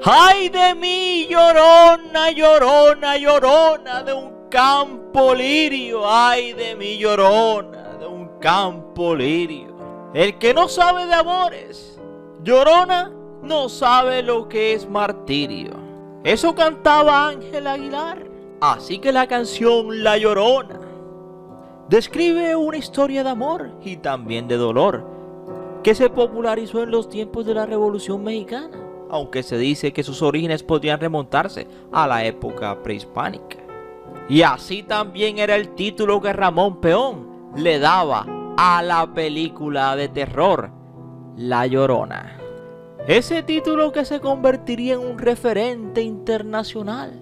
¡Ay de mí, llorona, llorona, llorona de un campo lirio! ¡Ay de mí, llorona de un campo lirio! El que no sabe de amores, llorona, no sabe lo que es martirio. Eso cantaba Ángel Aguilar. Así que la canción La Llorona describe una historia de amor y también de dolor que se popularizó en los tiempos de la Revolución Mexicana, aunque se dice que sus orígenes podrían remontarse a la época prehispánica. Y así también era el título que Ramón Peón le daba a la película de terror La Llorona. Ese título que se convertiría en un referente internacional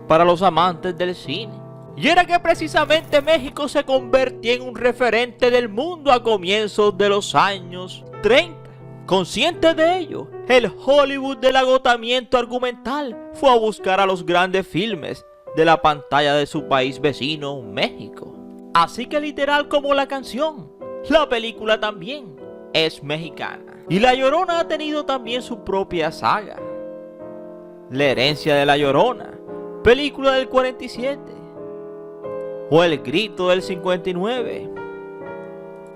para los amantes del cine. Y era que precisamente México se convertía en un referente del mundo a comienzos de los años 30. Consciente de ello, el Hollywood del agotamiento argumental fue a buscar a los grandes filmes de la pantalla de su país vecino, México. Así que literal como la canción, la película también es mexicana. Y La Llorona ha tenido también su propia saga. La herencia de La Llorona, película del 47, o El grito del 59,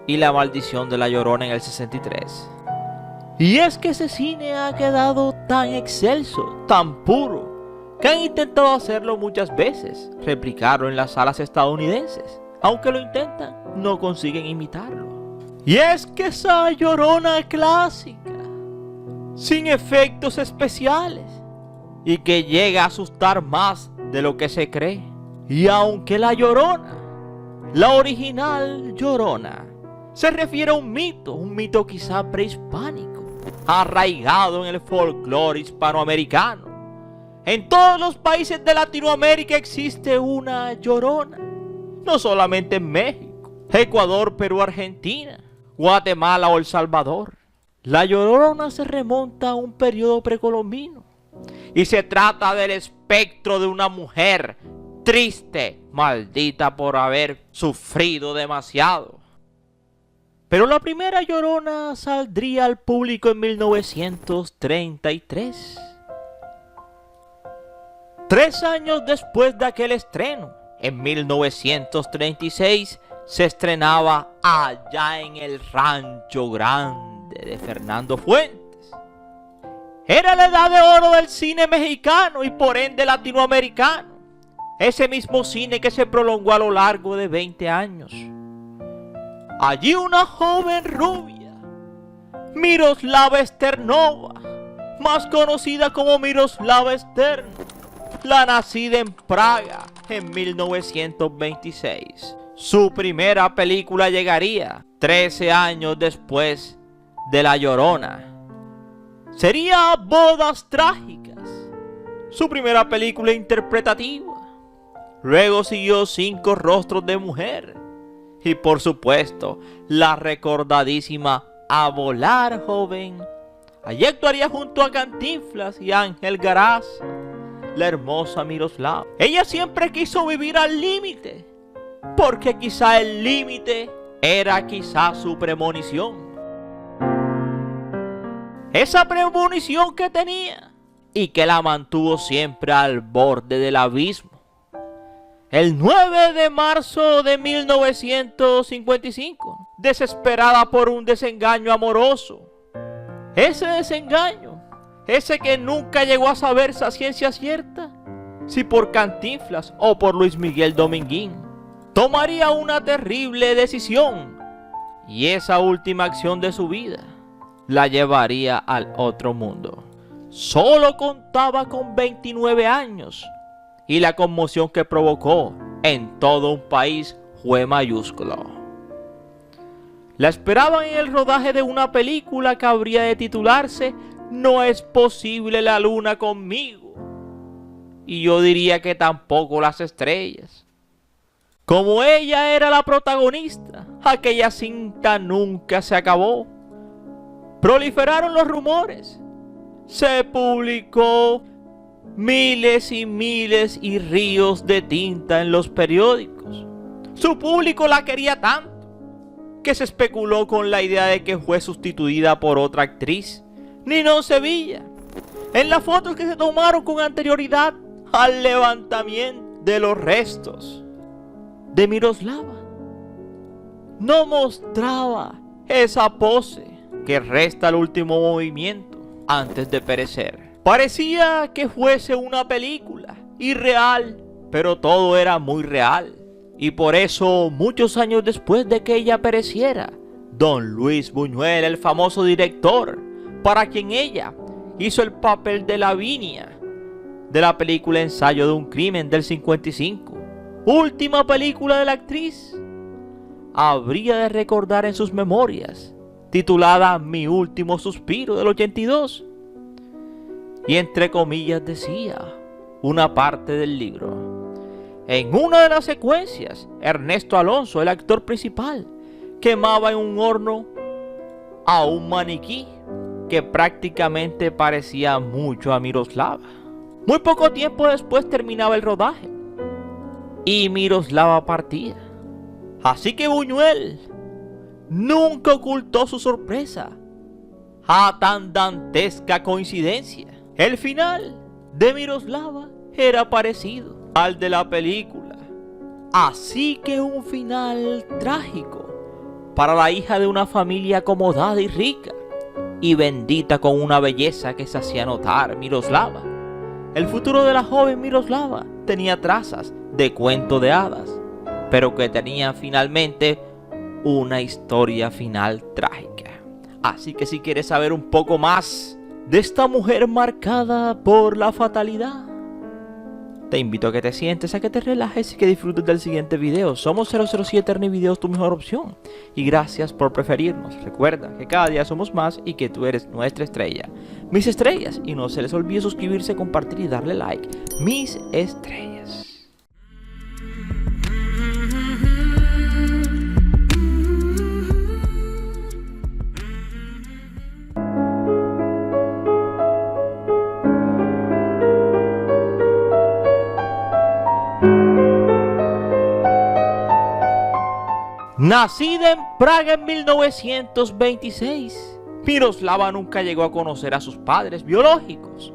y La maldición de La Llorona en el 63. Y es que ese cine ha quedado tan excelso, tan puro, que han intentado hacerlo muchas veces, replicarlo en las salas estadounidenses. Aunque lo intentan, no consiguen imitarlo. Y es que esa Llorona clásica, sin efectos especiales, y que llega a asustar más de lo que se cree. Y aunque La Llorona, la original Llorona, se refiere a un mito quizá prehispánico, arraigado en el folclore hispanoamericano. En todos los países de Latinoamérica existe una Llorona, no solamente en México, Ecuador, Perú, Argentina, Guatemala o El Salvador. La Llorona se remonta a un periodo precolombino y se trata del espectro de una mujer triste, maldita por haber sufrido demasiado. Pero la primera Llorona saldría al público en 1933. 3 años después de aquel estreno, en 1936, se estrenaba Allá en el Rancho Grande de Fernando Fuentes. Era la edad de oro del cine mexicano y por ende latinoamericano. Ese mismo cine que se prolongó a lo largo de 20 años. Allí una joven rubia, Miroslava Sternova, más conocida como Miroslava Stern, la nacida en Praga en 1926. Su primera película llegaría 13 años después de La Llorona. Sería Bodas Trágicas, su primera película interpretativa. Luego siguió 5 rostros de mujer. Y por supuesto, la recordadísima A Volar Joven. Allí actuaría junto a Cantinflas y Ángel Garaz, la hermosa Miroslava. Ella siempre quiso vivir al límite, porque quizá el límite era quizá su premonición. Esa premonición que tenía y que la mantuvo siempre al borde del abismo. El 9 de marzo de 1955, desesperada por un desengaño amoroso. Ese desengaño, ese que nunca llegó a saberse a ciencia cierta si por Cantinflas o por Luis Miguel Dominguín, tomaría una terrible decisión y esa última acción de su vida la llevaría al otro mundo. Solo contaba con 29 años y la conmoción que provocó en todo un país fue mayúsculo. La esperaban en el rodaje de una película que habría de titularse No es posible la luna conmigo. Y yo diría que tampoco las estrellas. Como ella era la protagonista, aquella cinta nunca se acabó. Proliferaron los rumores. Se publicó miles y miles y ríos de tinta en los periódicos. Su público la quería tanto que se especuló con la idea de que fue sustituida por otra actriz, Ninón Sevilla, en las fotos que se tomaron con anterioridad al levantamiento de los restos de Miroslava. No mostraba esa pose que resta el último movimiento antes de perecer. Parecía que fuese una película irreal, pero todo era muy real. Y por eso, muchos años después de que ella pereciera, don Luis Buñuel, el famoso director, para quien ella hizo el papel de Lavinia, de la película Ensayo de un crimen del 55, última película de la actriz, habría de recordar en sus memorias, titulada Mi último suspiro del 82, y entre comillas decía una parte del libro: en una de las secuencias, Ernesto Alonso, el actor principal, quemaba en un horno a un maniquí que prácticamente parecía mucho a Miroslava. Muy poco tiempo después terminaba el rodaje y Miroslava partía. Así que Buñuel nunca ocultó su sorpresa a tan dantesca coincidencia. El final de Miroslava era parecido al de la película. Así que un final trágico para la hija de una familia acomodada y rica y bendita con una belleza que se hacía notar, Miroslava. El futuro de la joven Miroslava tenía trazas de cuento de hadas, pero que tenía finalmente una historia final trágica. Así que si quieres saber un poco más de esta mujer marcada por la fatalidad, te invito a que te sientes, a que te relajes y que disfrutes del siguiente video. Somos 007 Ernie Videos, tu mejor opción. Y gracias por preferirnos. Recuerda que cada día somos más y que tú eres nuestra estrella. Mis estrellas. Y no se les olvide suscribirse, compartir y darle like. Mis estrellas. Nacida en Praga en 1926, Miroslava nunca llegó a conocer a sus padres biológicos.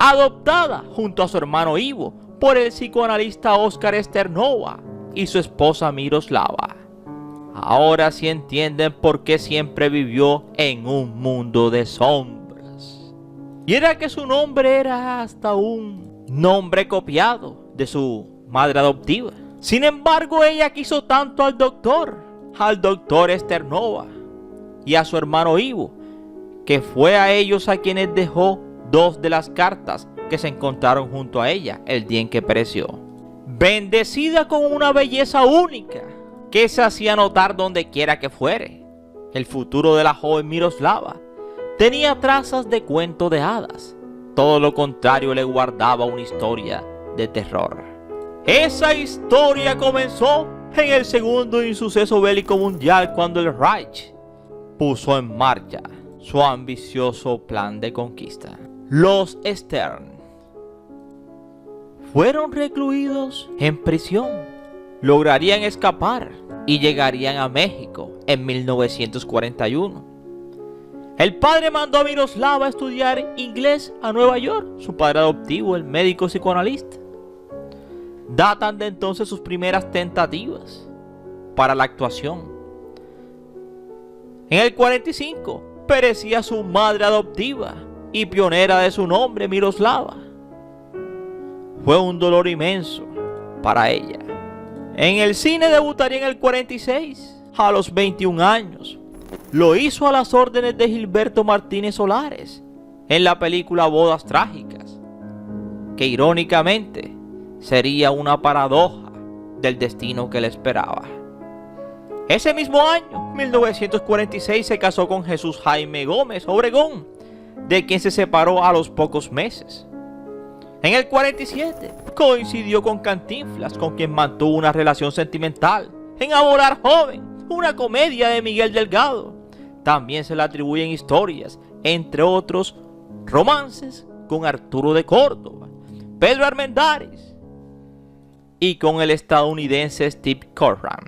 Adoptada junto a su hermano Ivo por el psicoanalista Oscar Sternova y su esposa Miroslava. Ahora sí entienden por qué siempre vivió en un mundo de sombras. Y era que su nombre era hasta un nombre copiado de su madre adoptiva. Sin embargo, ella quiso tanto al doctor Sternova y a su hermano Ivo, que fue a ellos a quienes dejó dos de las cartas que se encontraron junto a ella el día en que pereció. Bendecida con una belleza única que se hacía notar donde quiera que fuere, el futuro de la joven Miroslava tenía trazas de cuento de hadas. Todo lo contrario le guardaba una historia de terror. Esa historia comenzó en el segundo insuceso bélico mundial, cuando el Reich puso en marcha su ambicioso plan de conquista. Los Stern fueron recluidos en prisión, lograrían escapar y llegarían a México en 1941. El padre mandó a Miroslava a estudiar inglés a Nueva York, su padre adoptivo, el médico psicoanalista. Datan de entonces sus primeras tentativas para la actuación. En el 45 perecía su madre adoptiva y pionera de su nombre, Miroslava. Fue un dolor inmenso para ella. En el cine debutaría en el 46, a los 21 años. Lo hizo a las órdenes de Gilberto Martínez Solares en la película Bodas Trágicas, que irónicamente sería una paradoja del destino que le esperaba. Ese mismo año, 1946, se casó con Jesús Jaime Gómez Obregón, de quien se separó a los pocos meses. En el 47, coincidió con Cantinflas, con quien mantuvo una relación sentimental en Abolar Joven, una comedia de Miguel Delgado. También se le atribuyen historias, entre otros romances, con Arturo de Córdoba, Pedro Armendáriz y con el estadounidense Steve Cochran.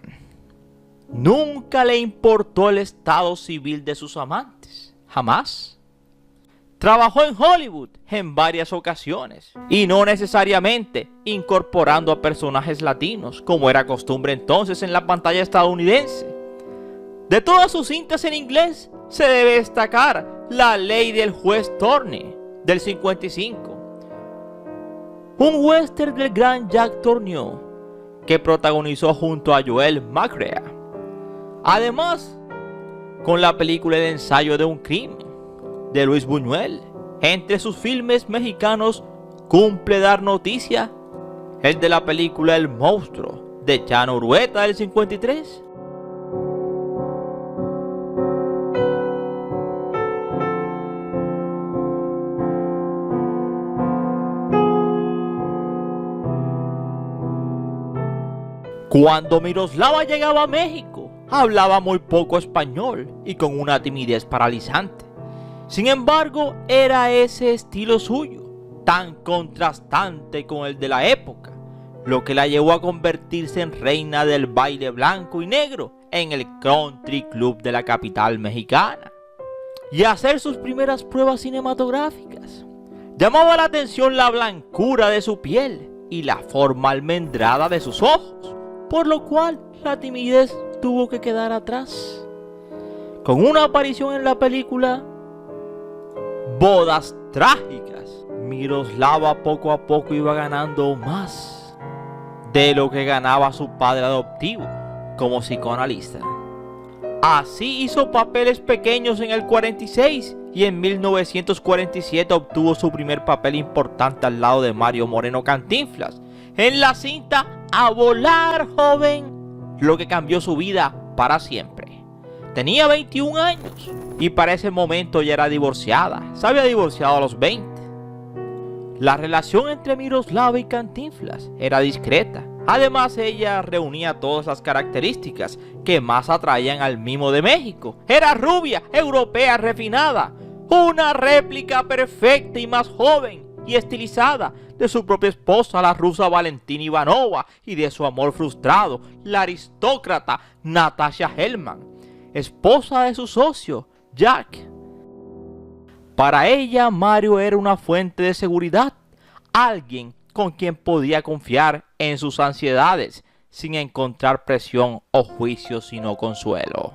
Nunca le importó el estado civil de sus amantes, jamás. Trabajó en Hollywood en varias ocasiones, y no necesariamente incorporando a personajes latinos, como era costumbre entonces en la pantalla estadounidense. De todas sus cintas en inglés, se debe destacar La Ley del Juez Torney, del 55. Un western del gran Jack Tourneur, que protagonizó junto a Joel McCrea. Además, con la película El ensayo de un crimen, de Luis Buñuel. Entre sus filmes mexicanos cumple dar noticia el de la película El monstruo, de Chano Urueta, del 53. Cuando Miroslava llegaba a México, hablaba muy poco español y con una timidez paralizante. Sin embargo, era ese estilo suyo, tan contrastante con el de la época, lo que la llevó a convertirse en reina del baile blanco y negro en el Country Club de la capital mexicana, y a hacer sus primeras pruebas cinematográficas. Llamaba la atención la blancura de su piel y la forma almendrada de sus ojos, por lo cual la timidez tuvo que quedar atrás. Con una aparición en la película Bodas Trágicas, Miroslava poco a poco iba ganando más de lo que ganaba su padre adoptivo como psicoanalista. Así hizo papeles pequeños en el 46 y en 1947 obtuvo su primer papel importante al lado de Mario Moreno Cantinflas en la cinta A Volar Joven, lo que cambió su vida para siempre. Tenía 21 años y para ese momento ya era divorciada. Se había divorciado a los 20. La relación entre Miroslava y Cantinflas era discreta. Además, ella reunía todas las características que más atraían al mimo de México. Era rubia, europea, refinada, una réplica perfecta y más joven y estilizada de su propia esposa, la rusa Valentina Ivanova, y de su amor frustrado, la aristócrata Natasha Hellman, esposa de su socio, Jack. Para ella, Mario era una fuente de seguridad, alguien con quien podía confiar en sus ansiedades, sin encontrar presión o juicio, sino consuelo.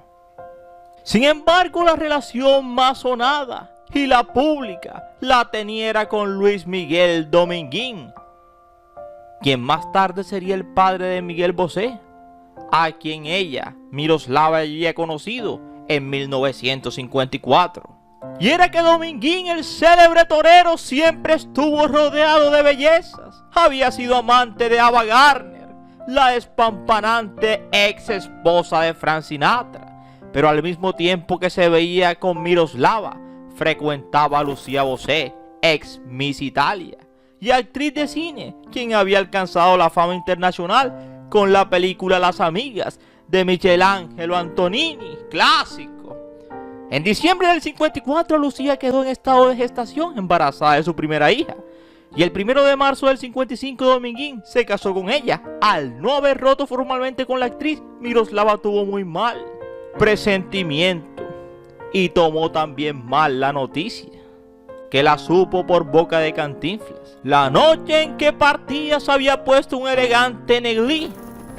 Sin embargo, la relación más sonada y la pública la tenía con Luis Miguel Dominguín, quien más tarde sería el padre de Miguel Bosé, a quien ella, Miroslava, había conocido en 1954. Y era que Dominguín, el célebre torero, siempre estuvo rodeado de bellezas. Había sido amante de Ava Gardner, la despampanante ex esposa de Frank Sinatra, pero al mismo tiempo que se veía con Miroslava, frecuentaba a Lucía Bosé, ex Miss Italia, y actriz de cine, quien había alcanzado la fama internacional con la película Las Amigas de Michelangelo Antonini, clásico. En diciembre del 54, Lucía quedó en estado de gestación, embarazada de su primera hija. Y el 1 de marzo del 55, Dominguín se casó con ella. Al no haber roto formalmente con la actriz, Miroslava tuvo muy mal presentimiento y tomó también mal la noticia, que la supo por boca de Cantinflas. La noche en que partía se había puesto un elegante negligé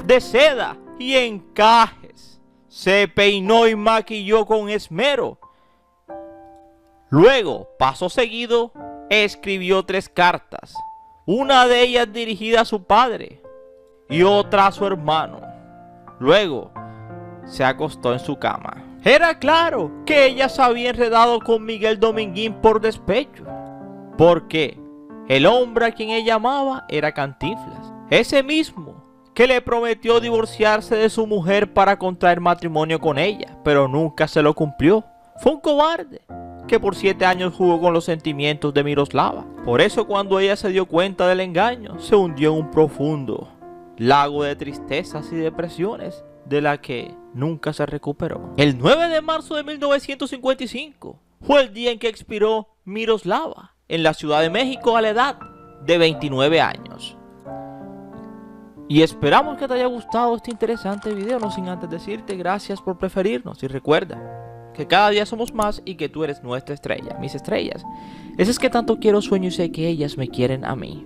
de seda y encajes. Se peinó y maquilló con esmero. Luego, paso seguido, escribió 3 cartas, una de ellas dirigida a su padre y otra a su hermano. Luego, se acostó en su cama. Era claro que ella se había enredado con Miguel Dominguín por despecho, porque el hombre a quien ella amaba era Cantinflas, ese mismo que le prometió divorciarse de su mujer para contraer matrimonio con ella, pero nunca se lo cumplió. Fue un cobarde que por 7 años jugó con los sentimientos de Miroslava. Por eso, cuando ella se dio cuenta del engaño, se hundió en un profundo lago de tristezas y depresiones, de la que nunca se recuperó. El 9 de marzo de 1955 fue el día en que expiró Miroslava en la Ciudad de México a la edad de 29 años. Y esperamos que te haya gustado este interesante video, no sin antes decirte gracias por preferirnos. Y recuerda que cada día somos más y que tú eres nuestra estrella, mis estrellas. Esas que tanto quiero, sueño y sé que ellas me quieren a mí.